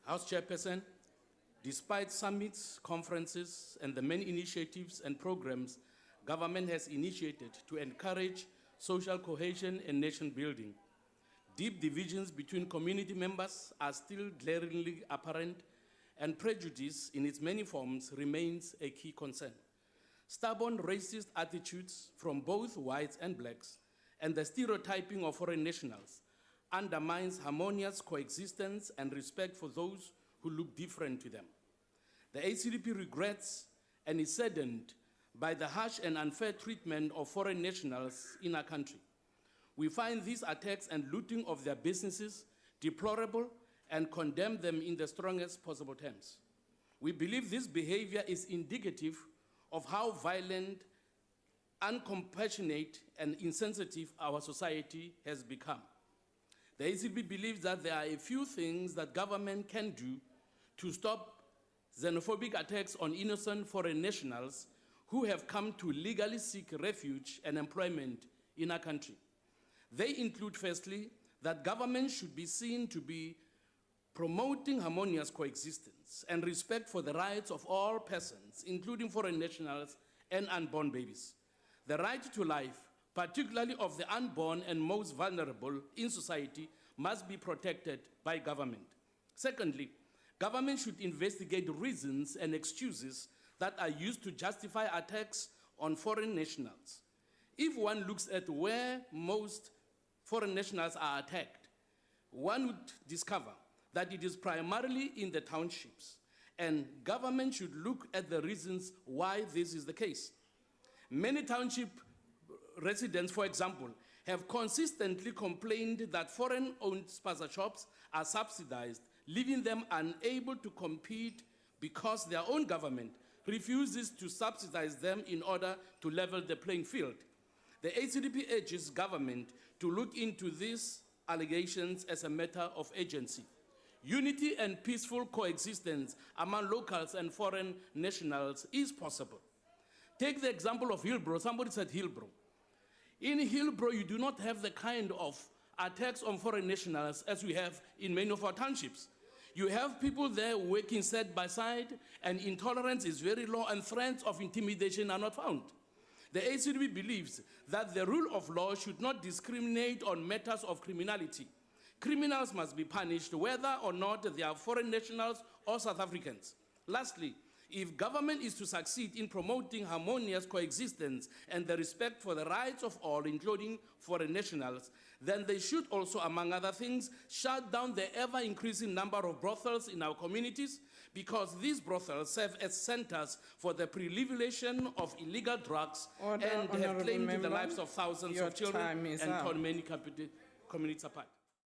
House Chairperson, despite summits, conferences, and the many initiatives and programs government has initiated to encourage social cohesion and nation building, deep divisions between community members are still glaringly apparent, and prejudice in its many forms remains a key concern. Stubborn racist attitudes from both whites and blacks and the stereotyping of foreign nationals undermines harmonious coexistence and respect for those who look different to them. The ACDP regrets and is saddened by the harsh and unfair treatment of foreign nationals in our country. We find these attacks and looting of their businesses deplorable and condemn them in the strongest possible terms. We believe this behavior is indicative of how violent, uncompassionate, and insensitive our society has become. The ACDP believes that there are a few things that government can do to stop xenophobic attacks on innocent foreign nationals who have come to legally seek refuge and employment in our country. They include, firstly, that government should be seen to be promoting harmonious coexistence and respect for the rights of all persons, including foreign nationals and unborn babies. The right to life, particularly of the unborn and most vulnerable in society, must be protected by government. Secondly, government should investigate reasons and excuses that are used to justify attacks on foreign nationals. If one looks at where most foreign nationals are attacked, one would discover that it is primarily in the townships, and government should look at the reasons why this is the case. Many township residents, for example, have consistently complained that foreign-owned spaza shops are subsidized, leaving them unable to compete because their own government refuses to subsidize them in order to level the playing field. The ACDP urges government to look into these allegations as a matter of urgency. Unity and peaceful coexistence among locals and foreign nationals is possible. Take the example of Hillbrow. Somebody said Hillbrow. In Hillbrow, you do not have the kind of attacks on foreign nationals as we have in many of our townships. You have people there working side by side, and intolerance is very low, and threats of intimidation are not found. The ACDP believes that the rule of law should not discriminate on matters of criminality. Criminals must be punished whether or not they are foreign nationals or South Africans. Lastly, if government is to succeed in promoting harmonious coexistence and the respect for the rights of all, including foreign nationals, then they should also, among other things, shut down the ever-increasing number of brothels in our communities, because these brothels serve as centers for the proliferation of illegal drugs and have claimed the lives of thousands of children and torn many communities apart.